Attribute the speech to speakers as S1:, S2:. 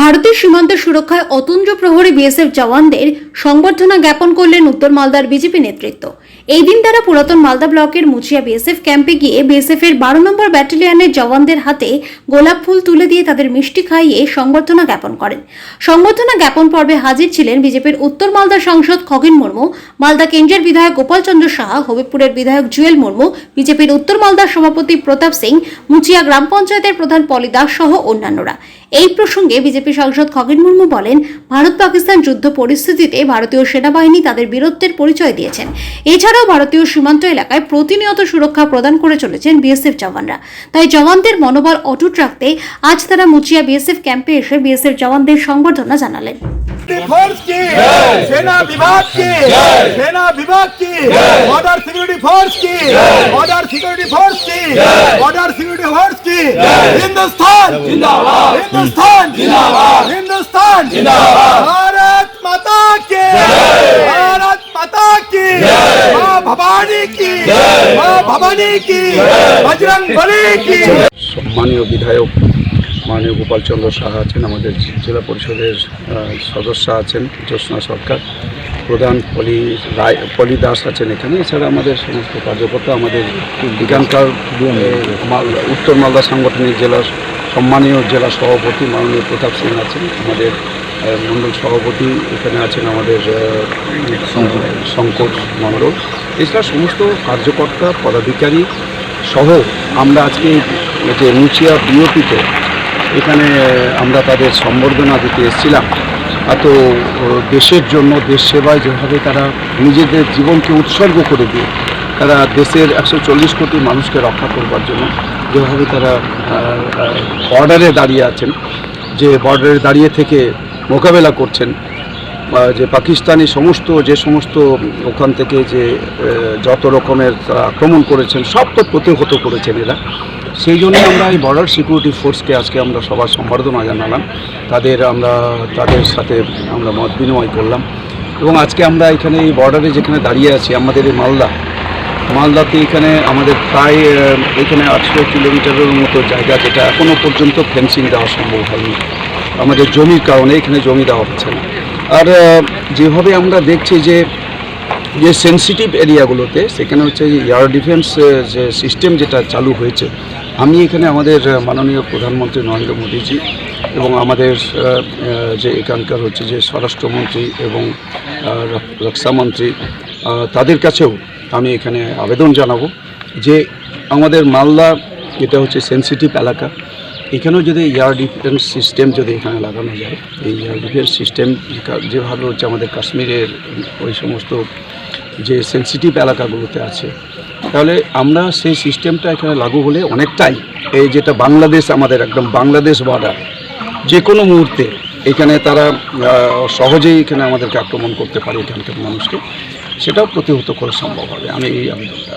S1: ভারতের সীমান্ত সুরক্ষায় অতুল্য প্রহরী বিএসএফ জওয়ানদের সংবর্ধনা জ্ঞাপন করলেন উত্তর মালদার বিজেপি নেতৃত্ব। এই দিন তারা পুরাতন মালদা ব্লকের মুচিয়া বিএসএফ ক্যাম্পে গিয়ে বিএসএফ এর 12 নম্বর ব্যাটালিয়নের জওয়ানদের হাতে গোলাপ ফুল তুলে দিয়ে তাদের মিষ্টি খাইয়ে সংবর্ধনা জ্ঞাপন করেন। সংবর্ধনা জ্ঞাপন পর্বে হাজির ছিলেন বিজেপির উত্তর মালদা সাংসদ খগেন মুর্মু, মালদা কেন্দ্রের বিধায়ক গোপাল চন্দ্র সাহা, হবিবপুরের বিধায়ক জুয়েল মুর্মু, বিজেপির উত্তর মালদার সভাপতি প্রতাপ সিং, মুচিয়া গ্রাম পঞ্চায়েতের প্রধান পলি দাস সহ অন্যান্যরা। এই প্রসঙ্গে বিজেপি সাংসদ খগেন মুর্মু বলেন, ভারত পাকিস্তান যুদ্ধ পরিস্থিতিতে ভারতীয় সেনাবাহিনী তাদের বীরত্বের পরিচয় দিয়েছেন। এছাড়াও ভারতীয় সীমান্ত এলাকায় প্রতিনিয়ত সুরক্ষা প্রদান করে চলেছেন বিএসএফ জওয়ানরা। তাই জওয়ানদের মনোবল অটুট রাখতে আজ তারা মুচিয়া বিএসএফ ক্যাম্পে এসে বিএসএফ জওয়ানদের সংবর্ধনা জানালেন।
S2: फोर्स की सेना विभाग की सेना विभाग की बॉर्डर सिक्योरिटी फोर्स की बॉर्डर सिक्योरिटी फोर्स की बॉर्डर सिक्योरिटी फोर्स की हिंदुस्तान जिंदाबाद हिंदुस्तान जिंदाबाद हिंदुस्तान जिंदाबाद भारत माता की भारत माता की मां भवानी की बजरंग बली की।
S3: সম্মানীয় বিধায়ক মাননীয় গোপাল চন্দ্র সাহা আছেন, আমাদের জেলা পরিষদের সদস্য আছেন জ্যোৎস্না সরকার, প্রধান পলি দাস আছেন এখানে। এছাড়া আমাদের সমস্ত কার্যকর্তা, আমাদের এখানকার উত্তর মালদা সাংগঠনিক জেলার সম্মানীয় জেলা সভাপতি মাননীয় প্রতাপ সিং আছেন, আমাদের মণ্ডল সভাপতি এখানে আছেন আমাদের শঙ্কর মণ্ডল। এছাড়া সমস্ত কার্যকর্তা পদাধিকারী সহ আমরা আজকে যে মুচিয়া বিওপিতে এখানে আমরা তাদের সম্বর্ধনা দিতে এসেছিলাম। এত দেশের জন্য, দেশ সেবায় যেভাবে তারা নিজেদের জীবনকে উৎসর্গ করে দিয়ে তারা দেশের 140 কোটি মানুষকে রক্ষা করবার জন্য যেভাবে তারা বর্ডারে দাঁড়িয়ে আছেন, যে বর্ডারে দাঁড়িয়ে থেকে মোকাবেলা করছেন, যে পাকিস্তানি যে সমস্ত ওখান থেকে যে যত রকমের তারা আক্রমণ করেছেন সব তো প্রতিহত করেছেন এরা। সেই জন্য আমরা এই বর্ডার সিকিউরিটি ফোর্সকে আজকে আমরা সবার সম্বর্ধনা জানালাম, তাদের সাথে আমরা মত বিনিময় করলাম। এবং আজকে আমরা এখানে এই বর্ডারে যেখানে দাঁড়িয়ে আছি, আমাদের এই মালদাতে এখানে আমাদের প্রায় এখানে 800 কিলোমিটারের মতো জায়গা, যেটা এখনও পর্যন্ত ফেন্সিং দেওয়া সম্ভব হয়নি আমাদের জমির কারণে, এখানে জমি দেওয়া হচ্ছে না। আর যেভাবে আমরা দেখছি যে সেন্সিটিভ এরিয়াগুলোতে সেখানে হচ্ছে এয়ার ডিফেন্স যে সিস্টেম যেটা চালু হয়েছে, আমি এখানে আমাদের মাননীয় প্রধানমন্ত্রী নরেন্দ্র মোদীজি এবং আমাদের যে এখানকার হচ্ছে যে স্বরাষ্ট্রমন্ত্রী এবং রক্ষামন্ত্রী, তাদের কাছেও আমি এখানে আবেদন জানাবো যে আমাদের মালদা এটা হচ্ছে সেন্সিটিভ এলাকা, এখানেও যদি এয়ার ডিফেন্স সিস্টেম যদি এখানে লাগানো যায়, এই এয়ার ডিফেন্স সিস্টেম যেভাবে হচ্ছে আমাদের কাশ্মীরের ওই সমস্ত যে সেন্সিটিভ এলাকাগুলোতে আছে, তাহলে আমরা সেই সিস্টেমটা এখানে লাগু হলে অনেকটাই এই যেটা বাংলাদেশ, আমাদের একদম বাংলাদেশ বর্ডার, যে কোনো মুহূর্তে এখানে তারা সহজেই এখানে আমাদেরকে আক্রমণ করতে পারে এখানকার মানুষকে, সেটাও প্রতিহত করা সম্ভব হবে। আমি এই আবেদনটা